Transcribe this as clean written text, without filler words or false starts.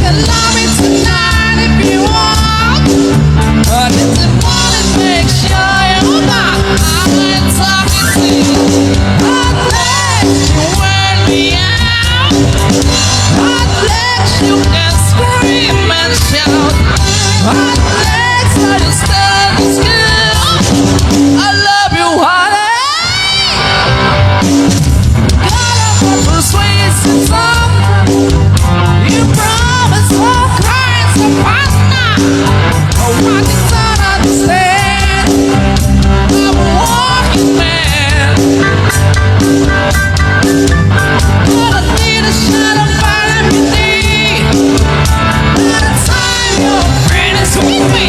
can love me tonight if you want. But it's the morning, make sure you're not talking to you. I'd let you wear me out. I'd let you can scream and shout. I'd let you stand still. I love you, honey. Persuasive song. You promise all kinds of partner. Oh, I cannot understand. I'm a walking man. Gonna need a shot of vitamin D. By the time your friend is with me,